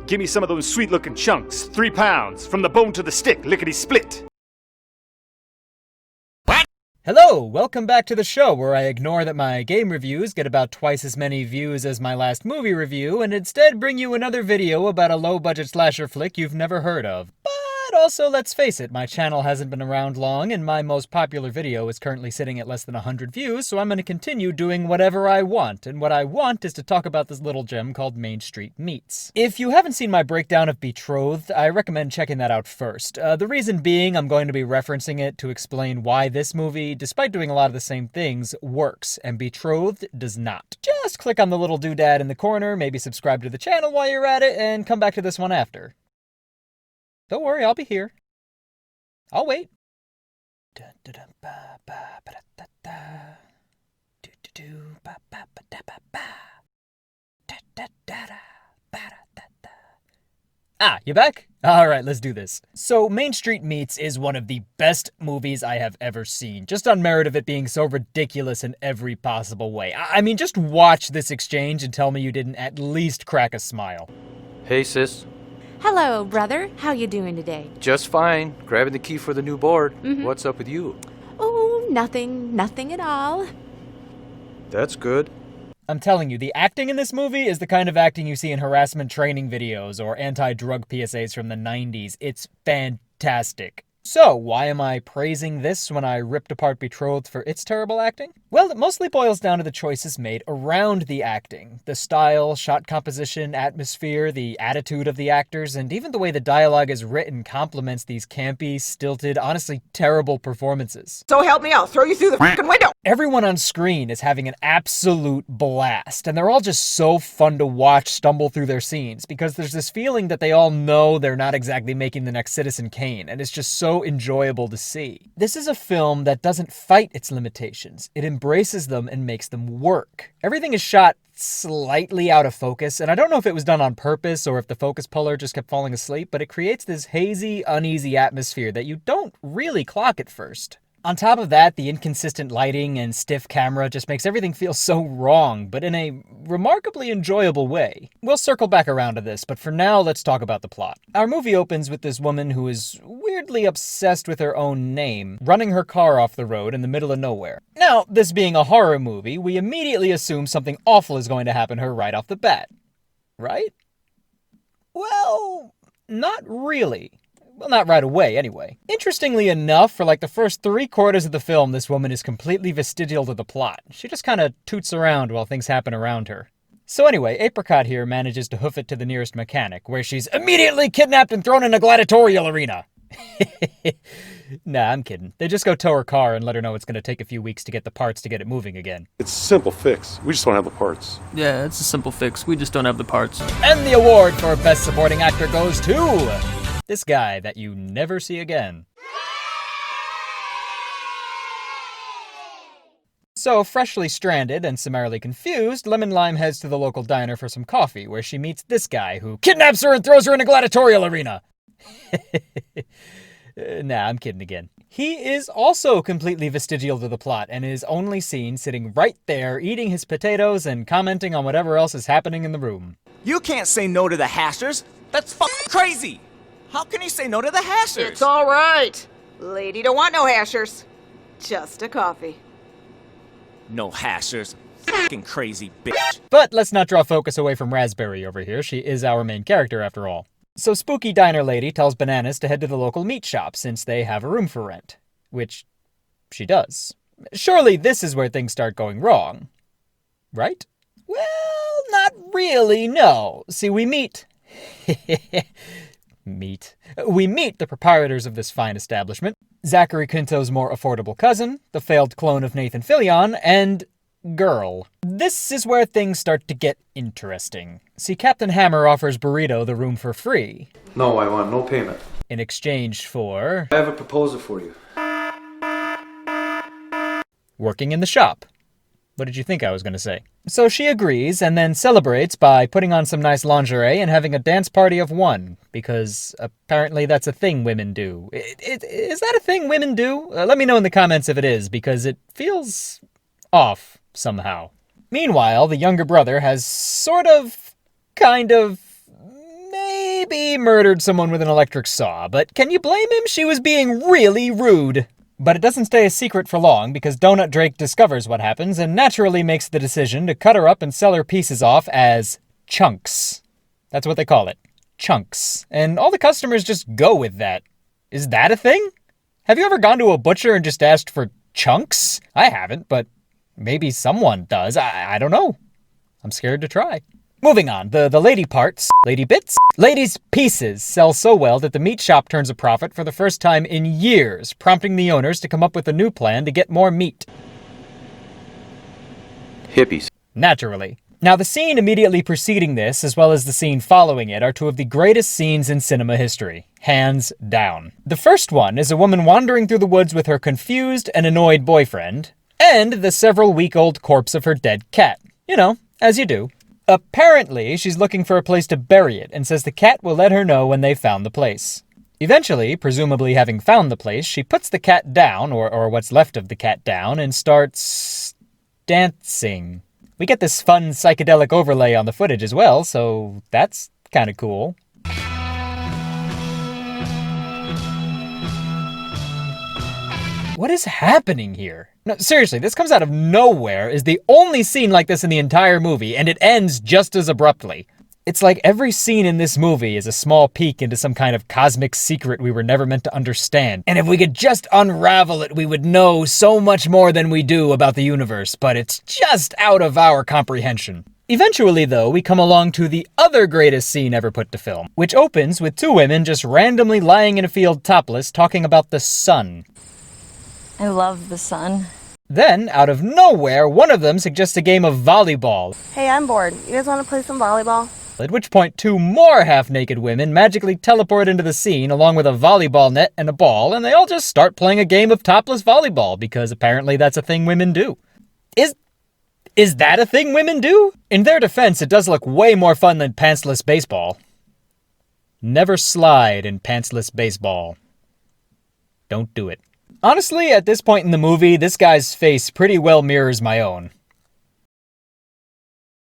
Give me some of those sweet-looking chunks. 3 pounds. From the bone to the stick, lickety-split. Hello, welcome back to the show where I ignore that my game reviews get about twice as many views as my last movie review and instead bring you another video about a low-budget slasher flick you've never heard of. But also, let's face it, my channel hasn't been around long and my most popular video is currently sitting at less than 100 views, so I'm going to continue doing whatever I want, and what I want is to talk about this little gem called Main Street Meats. If you haven't seen my breakdown of Betrothed, I recommend checking that out first. The reason being I'm going to be referencing it to explain why this movie, despite doing a lot of the same things, works, and Betrothed does not. Just click on the little doodad in the corner, maybe subscribe to the channel while you're at it, and come back to this one after. Don't worry, I'll be here. I'll wait. Ah, you back? Alright, let's do this. So, Main Street Meats is one of the best movies I have ever seen, just on merit of it being so ridiculous in every possible way. I mean, just watch this exchange and tell me you didn't at least crack a smile. Hey, sis. Hello, brother. How you doing today? Just fine. Grabbing the key for the new board. What's up with you? Oh, nothing at all. That's good. I'm telling you, the acting in this movie is the kind of acting you see in harassment training videos or anti-drug PSAs from the 90s. It's fantastic. So, why am I praising this when I ripped apart Betrothed for its terrible acting? Well, it mostly boils down to the choices made around the acting. The style, shot composition, atmosphere, the attitude of the actors, and even the way the dialogue is written complements these campy, stilted, honestly terrible performances. So help me, I'll throw you through the fucking window! Everyone on screen is having an absolute blast, and they're all just so fun to watch stumble through their scenes, because there's this feeling that they all know they're not exactly making the next Citizen Kane, and it's just so enjoyable to see. This is a film that doesn't fight its limitations. It embraces them and makes them work. Everything is shot slightly out of focus, and I don't know if it was done on purpose or if the focus puller just kept falling asleep, but it creates this hazy, uneasy atmosphere that you don't really clock at first. On top of that, the inconsistent lighting and stiff camera just makes everything feel so wrong, but in a remarkably enjoyable way. We'll circle back around to this, but for now, let's talk about the plot. Our movie opens with this woman who is weirdly obsessed with her own name, running her car off the road in the middle of nowhere. Now, this being a horror movie, we immediately assume something awful is going to happen to her right off the bat. Right? Well, not really. Well, not right away, anyway. Interestingly enough, for like the first 3/4 of the film, this woman is completely vestigial to the plot. She just kind of toots around while things happen around her. So anyway, Apricot here manages to hoof it to the nearest mechanic, where she's immediately kidnapped and thrown in a gladiatorial arena. Nah, I'm kidding. They just go tow her car and let her know it's going to take a few weeks to get the parts to get it moving again. It's a simple fix. We just don't have the parts. Yeah, it's a simple fix. We just don't have the parts. And the award for Best Supporting Actor goes to this guy that you never see again. So, freshly stranded and summarily confused, Lemon Lime heads to the local diner for some coffee, where she meets this guy who kidnaps her and throws her in a gladiatorial arena. Nah, I'm kidding again. He is also completely vestigial to the plot and is only seen sitting right there eating his potatoes and commenting on whatever else is happening in the room. You can't say no to the hashers. That's fucking crazy. How can you say no to the hashers? It's all right. Lady don't want no hashers. Just a coffee. No hashers. Fucking crazy bitch. But let's not draw focus away from Raspberry over here. She is our main character after all. So Spooky Diner Lady tells Bananas to head to the local meat shop since they have a room for rent. Which she does. Surely this is where things start going wrong. Right? Well, not really, no. See, we meet... We meet the proprietors of this fine establishment, Zachary Quinto's more affordable cousin, the failed clone of Nathan Fillion, and girl. This is where things start to get interesting. See, Captain Hammer offers Burrito the room for free. No, I want no payment. In exchange for... I have a proposal for you. Working in the shop. What did you think I was going to say? So she agrees, and then celebrates by putting on some nice lingerie and having a dance party of one, because apparently that's a thing women do. Is that a thing women do? Let me know in the comments if it is, because it feels off somehow. Meanwhile, the younger brother has kind of, maybe maybe murdered someone with an electric saw, but can you blame him? She was being really rude. But it doesn't stay a secret for long because Donut Drake discovers what happens and naturally makes the decision to cut her up and sell her pieces off as chunks. That's what they call it. Chunks. And all the customers just go with that. Is that a thing? Have you ever gone to a butcher and just asked for chunks? I haven't, but maybe someone does. I don't know. I'm scared to try. Moving on, the lady parts, lady bits, ladies' pieces sell so well that the meat shop turns a profit for the first time in years, prompting the owners to come up with a new plan to get more meat. Hippies. Naturally. Now, the scene immediately preceding this, as well as the scene following it, are two of the greatest scenes in cinema history. Hands down. The first one is a woman wandering through the woods with her confused and annoyed boyfriend, and the several-week-old corpse of her dead cat. You know, as you do. Apparently, she's looking for a place to bury it and says the cat will let her know when they've found the place. Eventually, presumably having found the place, she puts the cat down, or what's left of the cat down, and starts dancing. We get this fun psychedelic overlay on the footage as well, so that's kind of cool. What is happening here? No, seriously, this comes out of nowhere, is the only scene like this in the entire movie, and it ends just as abruptly. It's like every scene in this movie is a small peek into some kind of cosmic secret we were never meant to understand. And if we could just unravel it, we would know so much more than we do about the universe, but it's just out of our comprehension. Eventually, though, we come along to the other greatest scene ever put to film, which opens with two women just randomly lying in a field topless talking about the sun. I love the sun. Then, out of nowhere, one of them suggests a game of volleyball. Hey, I'm bored. You guys want to play some volleyball? At which point, two more half-naked women magically teleport into the scene along with a volleyball net and a ball, and they all just start playing a game of topless volleyball, because apparently that's a thing women do. Is that a thing women do? In their defense, it does look way more fun than pantsless baseball. Never slide in pantsless baseball. Don't do it. Honestly, at this point in the movie, this guy's face pretty well mirrors my own.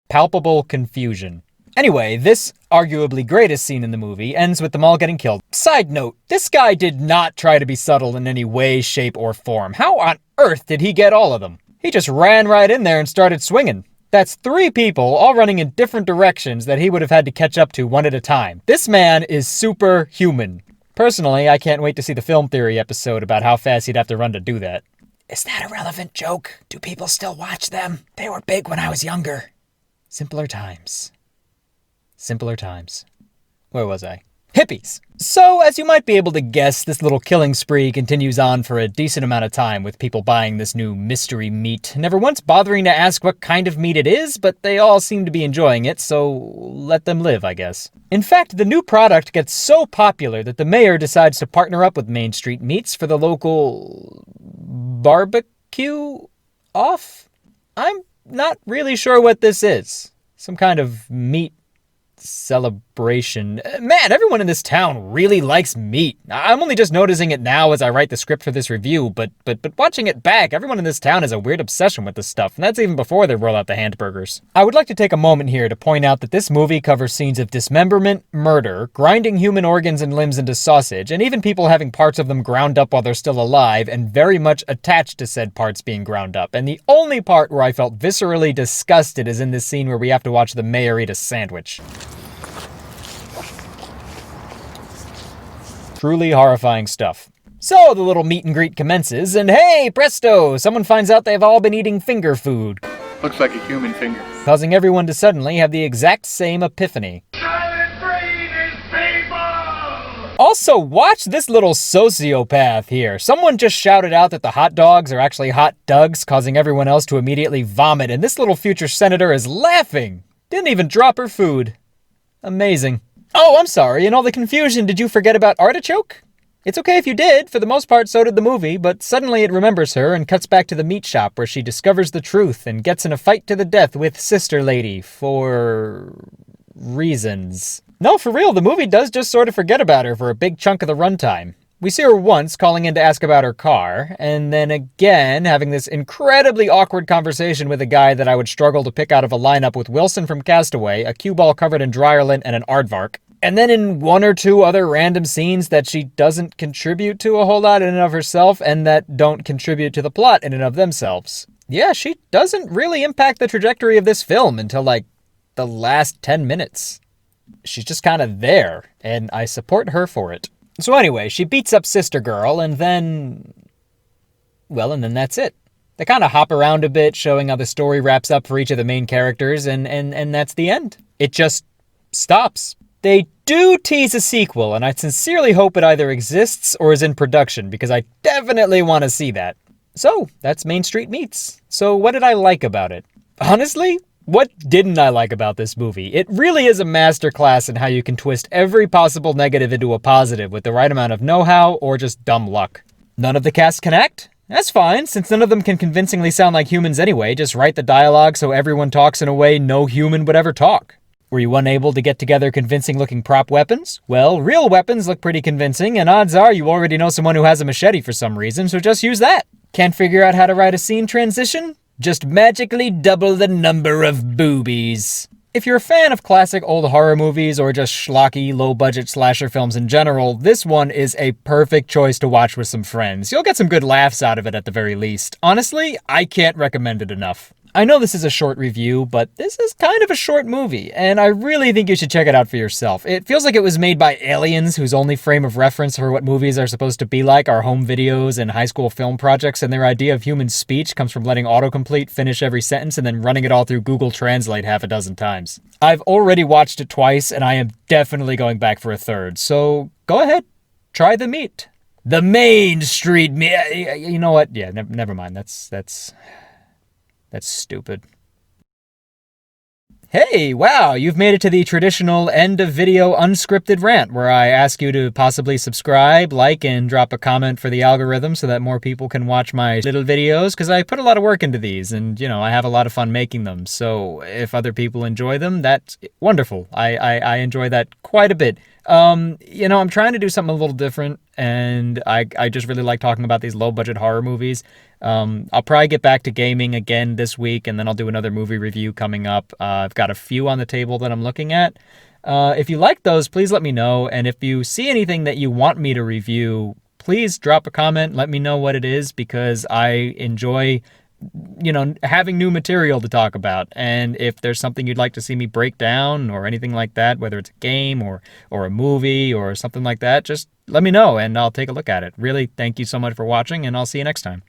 Palpable confusion. Anyway, this arguably greatest scene in the movie ends with them all getting killed. Side note, this guy did not try to be subtle in any way, shape, or form. How on earth did he get all of them? He just ran right in there and started swinging. That's 3 people all running in different directions that he would have had to catch up to one at a time. This man is superhuman. Personally, I can't wait to see the film theory episode about how fast he'd have to run to do that. Is that a relevant joke? Do people still watch them? They were big when I was younger. Simpler times. Simpler times. Where was I? Hippies! So, as you might be able to guess, this little killing spree continues on for a decent amount of time with people buying this new mystery meat, never once bothering to ask what kind of meat it is, but they all seem to be enjoying it, so let them live, I guess. In fact, the new product gets so popular that the mayor decides to partner up with Main Street Meats for the local barbecue off? I'm not really sure what this is. Some kind of meat celebration. Man, everyone in this town really likes meat. I'm only just noticing it now as I write the script for this review, but watching it back, everyone in this town has a weird obsession with this stuff, and that's even before they roll out the hamburgers. I would like to take a moment here to point out that this movie covers scenes of dismemberment, murder, grinding human organs and limbs into sausage, and even people having parts of them ground up while they're still alive and very much attached to said parts being ground up. And the only part where I felt viscerally disgusted is in this scene where we have to watch the mayor eat a sandwich. Truly horrifying stuff. So the little meet and greet commences, and hey, presto, someone finds out they've all been eating finger food. Looks like a human finger. Causing everyone to suddenly have the exact same epiphany. Silent breed is people! Also, watch this little sociopath here. Someone just shouted out that the hot dogs are actually hot Dougs, causing everyone else to immediately vomit, and this little future senator is laughing. Didn't even drop her food. Amazing. Oh, I'm sorry, in all the confusion, did you forget about Artichoke? It's okay if you did, for the most part so did the movie, but suddenly it remembers her and cuts back to the meat shop where she discovers the truth and gets in a fight to the death with Sister Lady for reasons. No, for real, the movie does just sort of forget about her for a big chunk of the runtime. We see her once calling in to ask about her car, and then again having this incredibly awkward conversation with a guy that I would struggle to pick out of a lineup with Wilson from Castaway, a cue ball covered in dryer lint, and an aardvark. And then in one or two other random scenes that she doesn't contribute to a whole lot in and of herself and that don't contribute to the plot in and of themselves. Yeah, she doesn't really impact the trajectory of this film until like the last 10 minutes. She's just kind of there, and I support her for it. So anyway, she beats up Sister Girl, and then that's it. They kind of hop around a bit, showing how the story wraps up for each of the main characters, and that's the end. It just stops. They do tease a sequel, and I sincerely hope it either exists or is in production, because I definitely want to see that. So, that's Main Street Meets. So what did I like about it? Honestly, what didn't I like about this movie? It really is a masterclass in how you can twist every possible negative into a positive with the right amount of know-how or just dumb luck. None of the cast can act? That's fine, since none of them can convincingly sound like humans anyway. Just write the dialogue so everyone talks in a way no human would ever talk. Were you unable to get together convincing-looking prop weapons? Well, real weapons look pretty convincing, and odds are you already know someone who has a machete for some reason, so just use that. Can't figure out how to write a scene transition? Just magically double the number of boobies. If you're a fan of classic old horror movies or just schlocky, low-budget slasher films in general, this one is a perfect choice to watch with some friends. You'll get some good laughs out of it at the very least. Honestly, I can't recommend it enough. I know this is a short review, but this is kind of a short movie, and I really think you should check it out for yourself. It feels like it was made by aliens whose only frame of reference for what movies are supposed to be like are home videos and high school film projects, and their idea of human speech comes from letting autocomplete finish every sentence and then running it all through Google Translate half a dozen times. I've already watched it twice, and I am definitely going back for a third, so go ahead, try the meat. The Main Street Meet. You know what? Yeah, never mind. That's stupid. Hey, wow, you've made it to the traditional end of video unscripted rant where I ask you to possibly subscribe, like, and drop a comment for the algorithm so that more people can watch my little videos, because I put a lot of work into these and, I have a lot of fun making them. So if other people enjoy them, that's wonderful. I enjoy that quite a bit. I'm trying to do something a little different, and I just really like talking about these low-budget horror movies. I'll probably get back to gaming again this week, and then I'll do another movie review coming up. I've got a few on the table that I'm looking at. If you like those, please let me know, and if you see anything that you want me to review, please drop a comment, let me know what it is, because I enjoy having new material to talk about. And if there's something you'd like to see me break down or anything like that, whether it's a game or a movie or something like that, just let me know and I'll take a look at it. Really, thank you so much for watching, and I'll see you next time.